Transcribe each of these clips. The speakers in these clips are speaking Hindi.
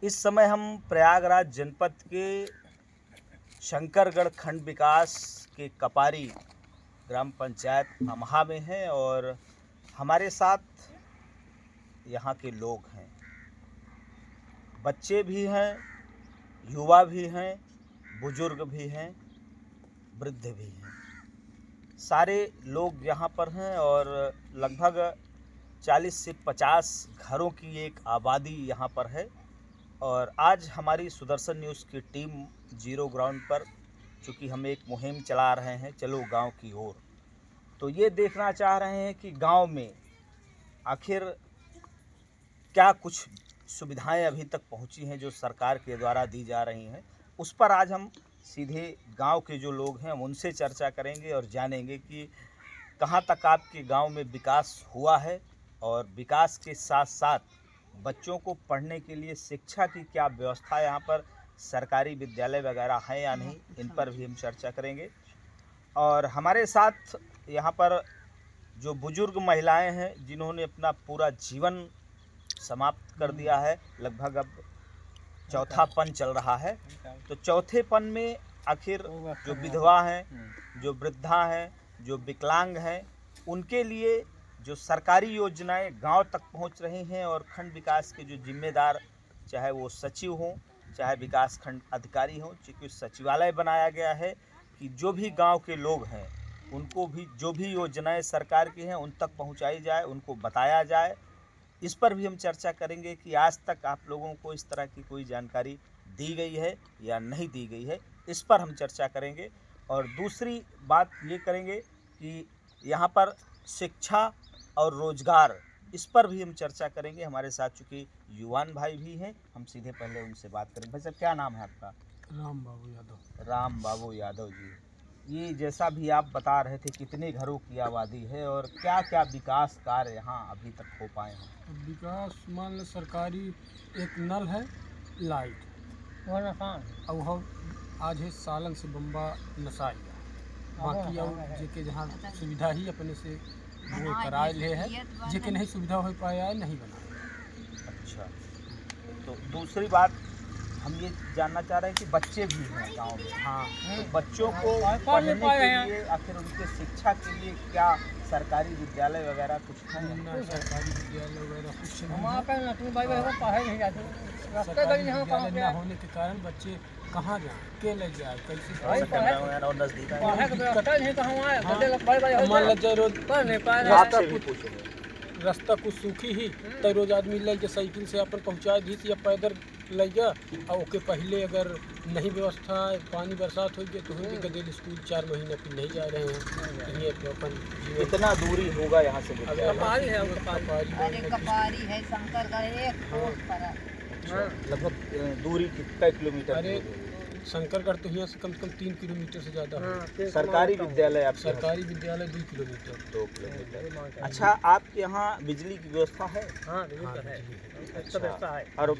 इस समय हम प्रयागराज जनपद के शंकरगढ़ खंड विकास के कपारी ग्राम पंचायत अमहा में हैं और हमारे साथ यहाँ के लोग हैं। बच्चे भी हैं, युवा भी हैं, बुजुर्ग भी हैं, वृद्ध भी हैं। सारे लोग यहाँ पर हैं और लगभग 40 से 50 घरों की एक आबादी यहाँ पर है। और आज हमारी सुदर्शन न्यूज़ की टीम जीरो ग्राउंड पर, चूँकि हम एक मुहिम चला रहे हैं चलो गांव की ओर, तो ये देखना चाह रहे हैं कि गांव में आखिर क्या कुछ सुविधाएं अभी तक पहुंची हैं जो सरकार के द्वारा दी जा रही हैं। उस पर आज हम सीधे गांव के जो लोग हैं उनसे चर्चा करेंगे और जानेंगे कि कहां तक आपके गांव में विकास हुआ है और विकास के साथ साथ बच्चों को पढ़ने के लिए शिक्षा की क्या व्यवस्था यहाँ पर, सरकारी विद्यालय वगैरह हैं या नहीं, इन पर भी हम चर्चा करेंगे। और हमारे साथ यहाँ पर जो बुजुर्ग महिलाएं हैं जिन्होंने अपना पूरा जीवन समाप्त कर दिया है, लगभग अब चौथा पन चल रहा है, तो चौथे पन में आखिर जो विधवा हैं, जो वृद्धा हैं, जो विकलांग हैं, उनके लिए जो सरकारी योजनाएं गांव तक पहुंच रही हैं और खंड विकास के जो जिम्मेदार, चाहे वो सचिव हों चाहे विकास खंड अधिकारी हों, चूँकि सचिवालय बनाया गया है कि जो भी गांव के लोग हैं उनको भी जो भी योजनाएं सरकार की हैं उन तक पहुंचाई जाए, उनको बताया जाए। इस पर भी हम चर्चा करेंगे कि आज तक आप लोगों को इस तरह की कोई जानकारी दी गई है या नहीं दी गई है, इस पर हम चर्चा करेंगे। और दूसरी बात ये करेंगे कि यहाँ पर शिक्षा और रोजगार, इस पर भी हम चर्चा करेंगे। हमारे साथ चूँकि युवान भाई भी हैं, हम सीधे पहले उनसे बात करेंगे। भाई साहब, क्या नाम है आपका? राम बाबू यादव। राम बाबू यादव जी, ये जैसा भी आप बता रहे थे, कितने घरों की आबादी है और क्या क्या विकास कार्य यहाँ अभी तक हो पाए हैं? विकास मान लो सरकारी एक नल है, लाइट वो नसान और वो आज है सालन से बम्बा नसाई, बाकी और जेके जहाँ सुविधा ही अपने से वो कराए ले है, जेके नहीं सुविधा हो पाया है नहीं बना। अच्छा, तो दूसरी बात हम ये जानना चाह रहे हैं कि बच्चे भी हैं गांव में। हाँ, तो बच्चों को पढ़ने के लिए, आखिर उनके शिक्षा के लिए क्या सरकारी विद्यालय वगैरह कुछ है? ना सरकारी विद्यालय वगैरह कुछ नहीं वहाँ है। पे नटू भाई वो पढ़े नहीं जाते, रास्ते सरकारी गई यहाँ कहाँ विद्यालय पे न होने के कारण बच्चे कहाँ जाएँ, के ले जाए, कैसे भाई पढ़े? और नजदीक है? पढ़े का व्यवस्था नहीं कहाँ आए, हाँ। गड्ढे का बड़े बड़े मान लग जाए रोज पढ़ नहीं पाए रहे। आपसे भी पूछेंगे। रास्ता कुछ सूखी ही तो रोज आदमी ले के साइकिल से अपन पहुँचा दी या पैदल ले जा, और ओके पहले अगर नहीं व्यवस्था पानी बरसात हो गई तो हो गए स्कूल 4 महीने फिर नहीं जा रहे हैं। ये तो अपन कितना दूरी होगा यहाँ से विद्यालय? कपारी है, वो कपारी अरे कपारी है, शंकरगढ़ एक रोड पर है। लगभग दूरी कितना किलोमीटर? अरे शंकरगढ़ तो यहाँ से कम 3 किलोमीटर से ज़्यादा है। सरकारी विद्यालय आप? सरकारी विद्यालय 2 किलोमीटर। 2 किलोमीटर। अच्छा, आपके यहाँ बिजली की व्यवस्था है? हाँ बिल्कुल है, अच्छा व्यवस्था है। और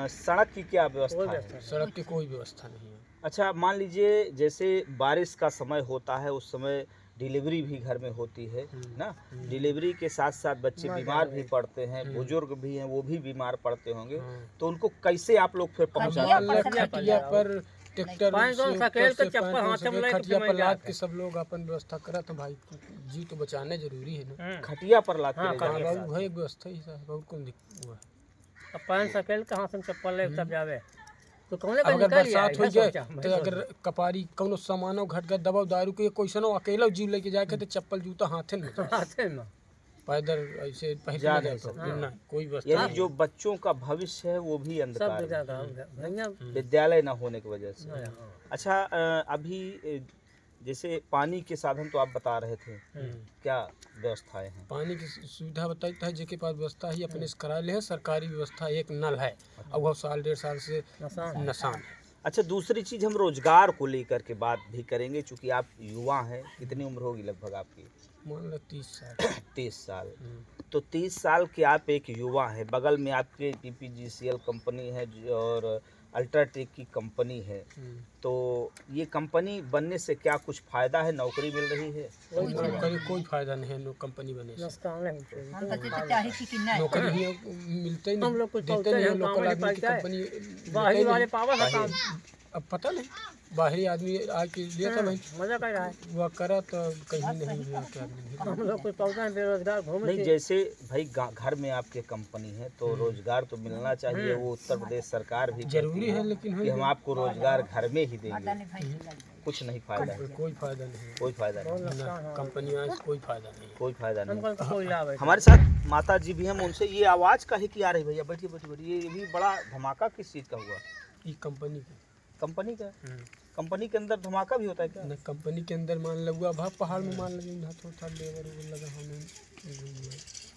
सड़क की क्या व्यवस्था है? सड़क की कोई व्यवस्था नहीं है। अच्छा, मान लीजिए जैसे बारिश का समय होता है उस समय डिलीवरी भी घर में होती है ना, डिलीवरी के साथ साथ बच्चे बीमार भी पड़ते हैं, बुजुर्ग भी हैं वो भी बीमार पड़ते होंगे, तो उनको कैसे आप लोग फिर पहुँचाते हैं? खटिया पर ट्रैक्टर पाँच सौ सकेल के चप्पल हाथ में लेके खटिया फिर पर मैं लाद जाता के सब लोग अपन व्यवस्था करा, तो भाई जी तो बचाने जरूरी है ना। खटिया पर लाते हाँ, ले जाते हैं? बाबू भाई व्यवस्था ही है, बहुत कौन हुआ है। अब 5 सकेल कहाँ से चप्पल ले तब जावे, तो कौन अब अगर बरसात हो जाए तो तो अगर कपारी कौनो सामानो घट गए, दवा दारू के कोइसनो अकेला जीव लेके जाए के तो चप्पल जूता हाथे में हाथे में पैदल ऐसे पहले जा जाए नहीं तो सकते। ना कोई व्यवस्था यानी नहीं। जो बच्चों का भविष्य है वो भी सब अंधकार है, ज्यादा भैया। विद्यालय न होने की वजह से। अच्छा, अभी जैसे पानी के साधन तो आप बता रहे थे, क्या व्यवस्थाएं हैं? पानी की सुविधा बताई है, जेके पास व्यवस्था ही अपने से करा ले है। सरकारी व्यवस्था एक नल है और वो 1.5 साल से नसान है। अच्छा, दूसरी चीज़ हम रोजगार को लेकर के बात भी करेंगे, चूँकि आप युवा हैं। कितनी उम्र होगी लगभग आपकी? मान लो 30 साल। 30 साल। तो 30 साल के आप एक युवा हैं, बगल में आपके टीपीजीसीएल कंपनी है और अल्ट्राटेक की कंपनी है, तो ये कंपनी बनने से क्या कुछ फायदा है, नौकरी मिल रही है? कोई फायदा नहीं है कंपनी बनने से। नुकसान है हम तो चाहे थी कि नहीं नौकरी ही मिलते ही नहीं, हम लोग कुछ देते सोचते नहीं हैं, लोकल गाँव आदमी की में कंपनी बाहरी वाले पावर है काम अब पता नहीं बाहरी आदमी आके लिया था भाई मजा कर रहा है। वह करा तो कहीं नहीं हुआ क्या आदमी हम लोग कुछ पौधा हैं बेरोजगार घूम नहीं, जैसे भाई घर में आपके कंपनी है तो रोजगार तो मिलना चाहिए। वो उत्तर प्रदेश सरकार भी जरूरी है, लेकिन कि हम आपको रोजगार घर में ही देंगे, नहीं भाई लग जाए। कुछ नहीं फायदा है, कोई फायदा नहीं है कोई फायदा नहीं, कंपनी आज कोई फायदा नहीं है। कोई फायदा नहीं। हमको तो कोई लाभ है। हमारे साथ माता जी भी हम उनसे ये आवाज़ काहे की आ रही भैया? बैठिए बैठिए बैठिए। ये भी बड़ा धमाका किस चीज़ का हुआ? ये कंपनी की कंपनी का? कंपनी के अंदर धमाका भी होता है क्या? न कंपनी के अंदर मान लगुआ भाग पहाड़ में मान लगे ना थोड़ा लेबर वो लगा हमें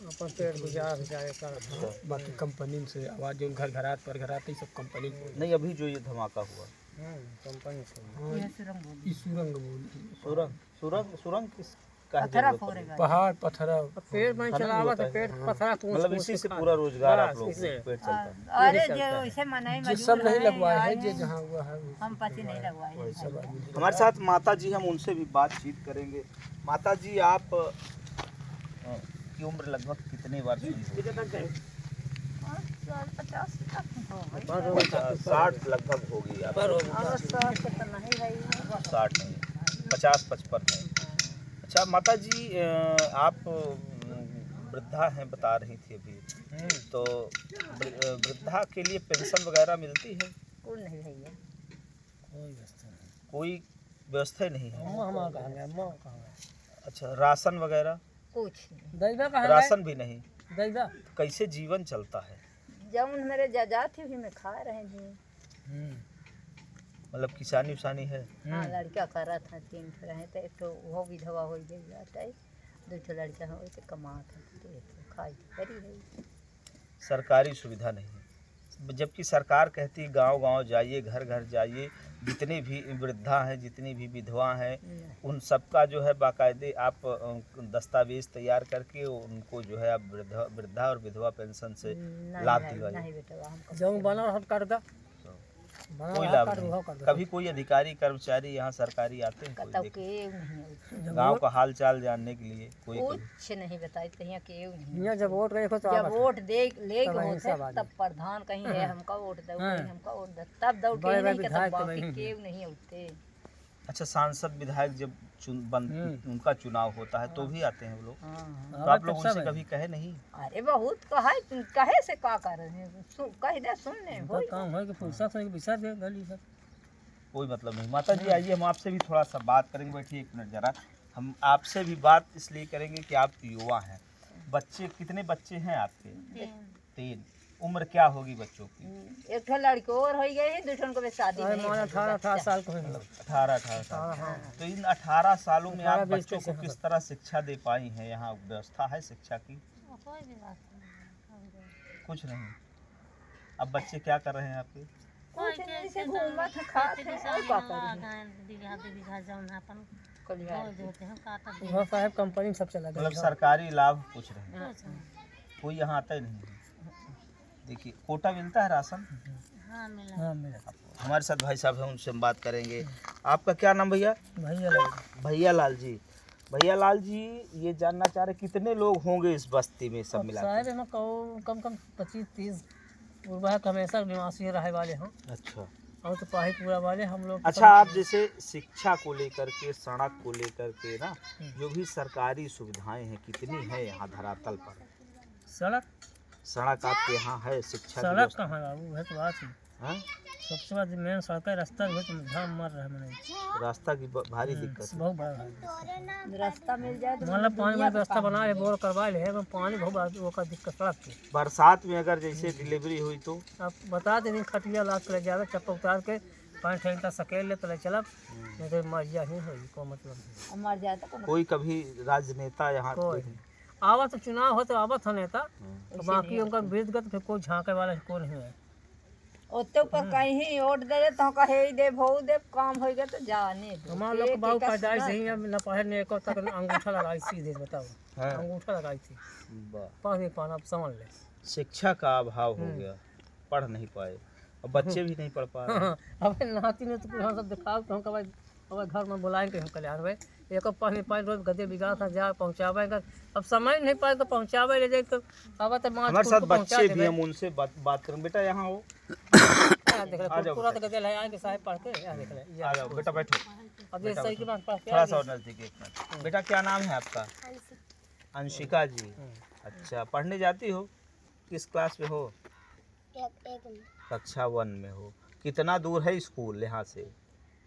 अपन पेट गुजार जाए का बाकी कंपनी से आवाज़ जो घर घरात पर घराते सब कंपनी नहीं, अभी जो ये धमाका हुआ कंपनी से ये सुरंग बोली। ई सुरंग बोल सुरंग सुरंग सुरंग किस का पत्थरा फोड़ेगा। पहाड़ पत्थरा पेड़ में चलावा तो पेड़ पथरा तो मतलब इसी से पूरा रोजगार आप लोग इससे। पेट चलता है। अरे जो इसे मनाई ये सब नहीं लगवाए है जो जहाँ हुआ है हम पति नहीं लगवाए हैं सब भाई। आदमी हमारे साथ माता जी, हम उनसे भी बातचीत करेंगे। माता जी, आप की उम्र लगभग कितने वर्ष की होगी? 50 तक हो गई। 60 लगभग होगी आप। और 100 से तो नहीं भाई 60 नहीं, 50-55 है। अच्छा माता जी, आप वृद्धा हैं बता रही थी अभी, तो वृद्धा के लिए पेंशन वगैरह मिलती है? कोई नहीं भैया। कोई व्यवस्था ही नहीं है? हमारा कहाँ गया माँ कहाँ गया अच्छा, राशन वगैरह? कुछ नहीं। दैदा कहाँ राशन भी नहीं? दैदा कैसे जीवन चलता है? जब मेरे जजा थी भी मैं खा रहे थे। मतलब किसानी उसानी है? हाँ लड़का करा था 3 ठो रहे थे। एक ठो वो विधवा हो गई जाता है, 2 ठो लड़का हो तो कमाता है, एक ठो खाई करी है। सरकारी सुविधा नहीं है, जबकि सरकार कहती है गांव गांव जाइए, घर घर जाइए, जितनी भी वृद्धा हैं, जितनी भी विधवा हैं, उन सबका जो है बाकायदे आप दस्तावेज तैयार करके उनको जो है आप वृद्धा और विधवा पेंशन से लाभ दिलवाइए। नहीं बेटा हमको जो बना हट कर दा कोई लाभ नहीं। कभी कोई अधिकारी कर्मचारी यहाँ सरकारी आते हैं? कोई कतौ देख- के नहीं गांव का हाल चाल जानने के लिए कोई कुछ नहीं बताई कहीं के नहीं। यहाँ जब वोट रहे तो जब वोट दे ले तब होते हिसाब आ तब प्रधान कहीं है हमका वोट दो, हाँ। कहीं हमका वोट दो, तब दौड़ के बड़े बड़े नहीं के विधायक तब तो बाकी नहीं। केव नहीं होते। अच्छा, सांसद विधायक जब उनका चुनाव होता है तो भी आते हैं वो लोग? हाँ। तो आप लोग उनसे कभी कहे नहीं? अरे बहुत कहे से का कर रहे हैं, कह दे सुनने हो काम है कि फुर्सत है कि पैसा दे गली सब कोई मतलब नहीं। माता जी आइए, हम आपसे भी थोड़ा सा बात करेंगे। बैठिए एक मिनट जरा। हम आपसे भी बात इसलिए करेंगे कि आप युवा हैं। बच्चे, कितने बच्चे हैं आपके? 3। उम्र क्या होगी बच्चों की? एक ठो लड़की और हो गई, दूसरों को भी शादी अरे नहीं माना है। 18 साल को है 18 साल। तो इन 18 सालों में आप बच्चों को किस तरह शिक्षा दे पाई हैं? यहाँ व्यवस्था है शिक्षा की? कुछ नहीं। अब बच्चे क्या कर रहे हैं आपके? कुछ नहीं से घूमत है, खात है, और का करिए। घर साहब कंपनी सब चला गया मतलब सरकारी लाभ कुछ नहीं, कोई यहाँ आता ही नहीं है। देखिए, कोटा मिलता है राशन? हाँ मेरा हमारे साथ भाई साहब हैं, उनसे हम बात करेंगे। आपका क्या नाम भैया? भैया लगे भैया लाल जी। भैया लाल जी, ये जानना चाह रहे कितने लोग होंगे इस बस्ती में सब मिला के? शायद हम कम कम 25-30 पूर्वा हमेशा निवासी रहे वाले हैं अच्छा। और तो पाही पूरा वाले हम लोग। अच्छा, आप जैसे शिक्षा को लेकर के, सड़क को लेकर के ना, जो भी सरकारी सुविधाएं हैं कितनी है यहाँ धरातल पर? सड़क आपके यहाँ है? शिक्षा की सड़क व्यवस्था? कहाँ बाबू है तो बात है। हाँ? सबसे बड़ा मेन सड़क है, रास्ता भी तो धाम मर रहा है मैंने रास्ता की भारी दिक्कत है। बहुत बड़ा है। रास्ता मिल जाए तो मतलब पानी में व्यवस्था बना है, बोर करवा ले है, पानी बहुत बड़ा वो का दिक्कत सड़क की। बरसात में अगर जैसे डिलीवरी हुई तो? अब बता दे खटिया लाद के ले जावे, चप्पल उतार के 5 घंटा सकेल ले तो ले चलब, नहीं तो मरिया ही होई, कोई मतलब नहीं। मर जाए तो कोई कभी राजनेता यहाँ कोई आवत चुनाव हो तो आवत है नेता, तो बाकी उनका बीतगत फिर कोई झांके वाला कोई नहीं है। ओते ऊपर कहीं वोट दे तो कहे दे भऊ दे, काम हो गया तो जाने दो। हमारा लोग बाबू पैदाइश ही है, न पढ़े न एको तक अंगूठा लगाई सीधे, बताओ हाँ। अंगूठा लगाई थी, वाह। पढ़ नहीं पाना, अब समझ ले। शिक्षा का अभाव हो गया, पढ़ नहीं पाए। और बच्चे भी नहीं पढ़ पा रहे हैं। अब नाती ने तो हम सब दिखाओ तो हम कब अब घर में बुलाएंगे हम कल्याण भाई एक पानी पानी रोज गदे बिगाड़ था जा पहुँचावेगा अब समय नहीं पाए तो पहुँचावे ले जाए तो अब तो हमारे साथ बच्चे भी हम उनसे बात करें। बेटा यहाँ हो, देख आ जाओ पूरा तो गदे ले आएंगे साहब पढ़ के देख ले आ जाओ बेटा, बैठो अब ये सही के बात पढ़ के थोड़ा सा और नजदीक। एक मिनट बेटा, क्या नाम है आपका? अंशिका जी। अच्छा, पढ़ने जाती हो? किस क्लास में हो? कक्षा 1 में हो। कितना दूर है स्कूल यहाँ से?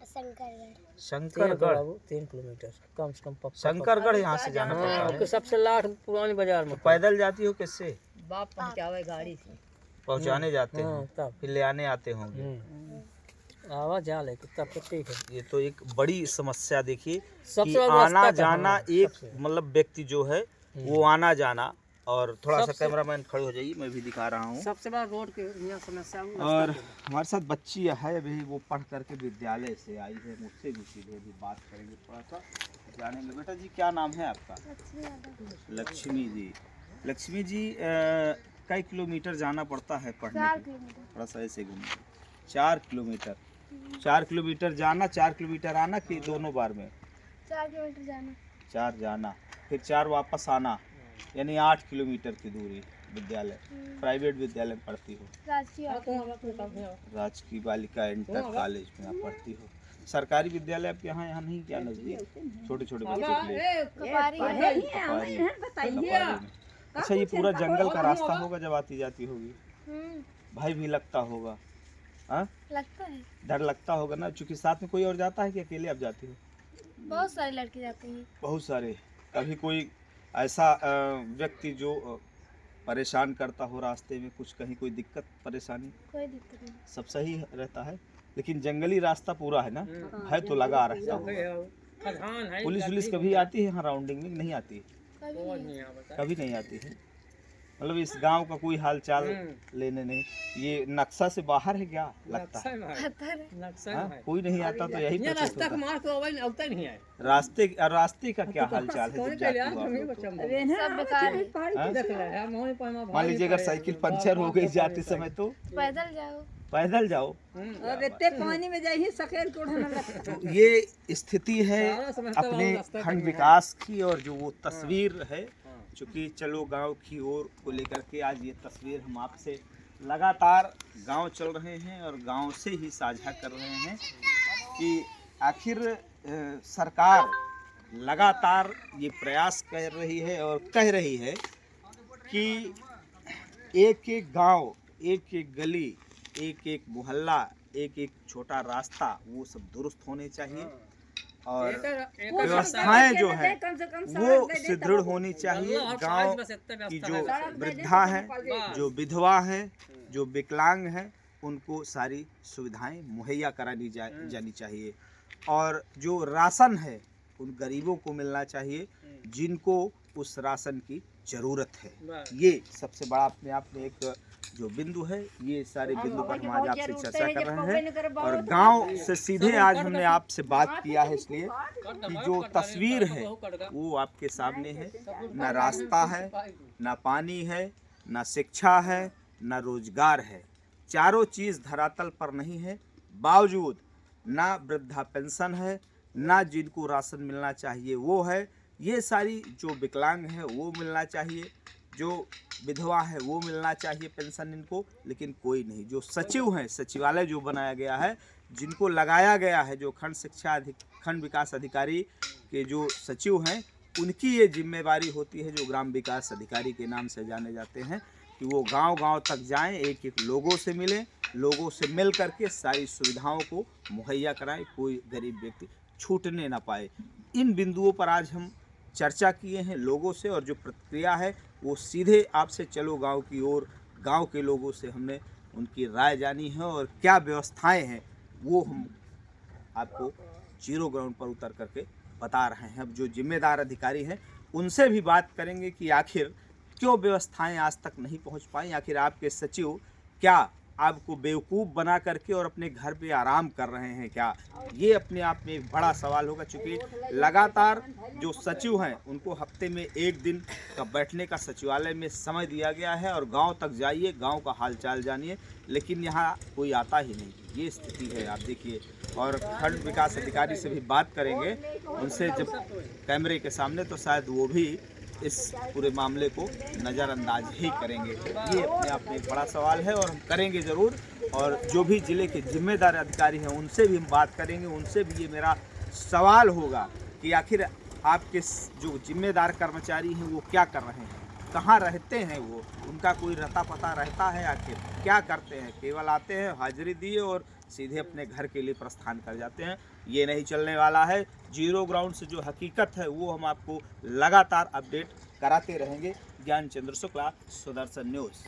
शंकरगढ़ 3 किलोमीटर कम से कम। शंकरगढ़ यहाँ से जाना पड़ता है। सबसे लाठ पुरानी बाजार में। पैदल जाती हो किससे? बाप पहुँचावे गाड़ी से। पहुँचाने जाते हो, तब फिर ले आने आते होंगे। आवाज जा ले तब तो ठीक है। ये तो एक बड़ी समस्या देखिए सबसे कि बड़ा आना रास्ता जाना कहाँ है? एक सबसे। मतलब व्यक्ति जो है वो आना जाना। और थोड़ा सा कैमरामैन खड़े हो जाइए, मैं भी दिखा रहा हूँ। सबसे बड़ा रोड के यहाँ समस्या है। और हमारे साथ बच्ची है अभी, वो पढ़ करके विद्यालय से आई है, मुझसे भी सीधे भी बात करेंगे, थोड़ा सा जानेंगे। बेटा जी, क्या नाम है आपका? लक्ष्मी जी। लक्ष्मी जी, कई किलोमीटर जाना पड़ता है पढ़ने के लिए? थोड़ा सा ऐसे घूमिए। 4 किलोमीटर। 4 किलोमीटर जाना, 4 किलोमीटर आना कि दोनों बार में? 4 किलोमीटर जाना। 4 जाना, फिर 4 वापस आना, यानी 8 किलोमीटर की दूरी। विद्यालय प्राइवेट विद्यालय में पढ़ती हो? राजकीय बालिका इंटर कॉलेज में आप पढ़ती हो। सरकारी विद्यालय आपके यहाँ नहीं क्या नजदीक? छोटे छोटे बच्चों के लिए कपारी है। कपारी में। अच्छा, ये पूरा जंगल का रास्ता होगा जब आती जाती होगी? भाई भी लगता होगा? हाँ, लगता है। डर लगता होगा ना, क्योंकि साथ में कोई और जाता है कि अकेले आप जाती हो? बहुत सारे लड़के जाते हैं। बहुत सारे। कभी कोई ऐसा व्यक्ति जो परेशान करता हो रास्ते में, कुछ कहीं कोई दिक्कत परेशानी? कोई दिक्कत नहीं। सब सही रहता है, लेकिन जंगली रास्ता पूरा है ना, भय तो लगा रहता होगा। पुलिस वुलिस कभी आती है यहाँ राउंडिंग में? नहीं आती? कभी नहीं आती है। मतलब इस गांव का कोई हाल चाल लेने नहीं? ये नक्शा से बाहर है क्या लगता है? हाँ? कोई नहीं आता तो यही प्रतीत होता है। रास्ते का क्या हाल चाल है जब जाते हो आप लोग तो? सब बेकार है। मान लीजिए अगर साइकिल पंचर हो गई जाते समय तो पैदल जाओ। पैदल जाओ। अब इतने पानी में जाइए सकेल को तो ये स्थिति है अपने खंड विकास की, और जो वो तस्वीर है, चूँकि चलो गांव की ओर को लेकर के आज ये तस्वीर हम आपसे लगातार गांव चल रहे हैं और गांव से ही साझा कर रहे हैं कि आखिर सरकार लगातार ये प्रयास कर रही है और कह रही है कि एक एक गांव, एक एक गली, एक एक मोहल्ला, एक एक छोटा रास्ता वो सब दुरुस्त होने चाहिए और व्यवस्थाएं जो है वो सुदृढ़ होनी चाहिए। गांव की जो वृद्धा है, जो विधवा है, जो विकलांग है, उनको सारी सुविधाएं मुहैया करानी जानी चाहिए। और जो राशन है उन गरीबों को मिलना चाहिए जिनको उस राशन की ज़रूरत है। ये सबसे बड़ा अपने आप में एक जो बिंदु है, ये सारे बिंदु पर हम आज आपसे चर्चा कर रहे हैं। और गांव से सीधे आज हमने आपसे बात किया है इसलिए कि जो तस्वीर है वो आपके सामने है। ना रास्ता है, ना पानी है, ना शिक्षा है, ना रोजगार है, चारों चीज़ धरातल पर नहीं है। बावजूद ना वृद्धा पेंशन है, ना जिनको राशन मिलना चाहिए वो है। ये सारी जो विकलांग है वो मिलना चाहिए, जो विधवा है वो मिलना चाहिए पेंशन इनको, लेकिन कोई नहीं। जो सचिव हैं, सचिवालय जो बनाया गया है, जिनको लगाया गया है, जो खंड विकास अधिकारी के जो सचिव हैं, उनकी ये जिम्मेवारी होती है, जो ग्राम विकास अधिकारी के नाम से जाने जाते हैं, कि वो गांव-गांव तक जाएं, एक एक लोगों से मिलें, लोगों से मिल करके सारी सुविधाओं को मुहैया कराएं, कोई गरीब व्यक्ति छूटने ना पाए। इन बिंदुओं पर आज हम चर्चा किए हैं लोगों से, और जो प्रतिक्रिया है वो सीधे आपसे चलो गांव की ओर गांव के लोगों से हमने उनकी राय जानी है और क्या व्यवस्थाएं हैं वो हम आपको जीरो ग्राउंड पर उतर करके बता रहे हैं। अब जो जिम्मेदार अधिकारी हैं उनसे भी बात करेंगे कि आखिर क्यों व्यवस्थाएं आज तक नहीं पहुंच पाई, आखिर आपके सचिव क्या आपको बेवकूफ़ बना करके और अपने घर पे आराम कर रहे हैं क्या? ये अपने आप में एक बड़ा सवाल होगा, क्योंकि लगातार जो सचिव हैं उनको हफ्ते में 1 दिन का बैठने का सचिवालय में समय दिया गया है और गांव तक जाइए, गांव का हालचाल जानिए, लेकिन यहाँ कोई आता ही नहीं। ये स्थिति है, आप देखिए। और खंड विकास अधिकारी से भी बात करेंगे उनसे जब कैमरे के सामने, तो शायद वो भी इस पूरे मामले को नज़रअंदाज ही करेंगे। ये अपने आप में एक बड़ा सवाल है और हम करेंगे ज़रूर। और जो भी ज़िले के जिम्मेदार अधिकारी हैं उनसे भी हम बात करेंगे, उनसे भी ये मेरा सवाल होगा कि आखिर आपके जो जिम्मेदार कर्मचारी हैं वो क्या कर रहे हैं, कहाँ रहते हैं, वो उनका कोई रता पता रहता है, आखिर क्या करते हैं? केवल आते हैं, हाजिरी दिए और सीधे अपने घर के लिए प्रस्थान कर जाते हैं। ये नहीं चलने वाला है। जीरो ग्राउंड से जो हकीकत है वो हम आपको लगातार अपडेट कराते रहेंगे। ज्ञान चंद्र शुक्ला, सुदर्शन न्यूज़।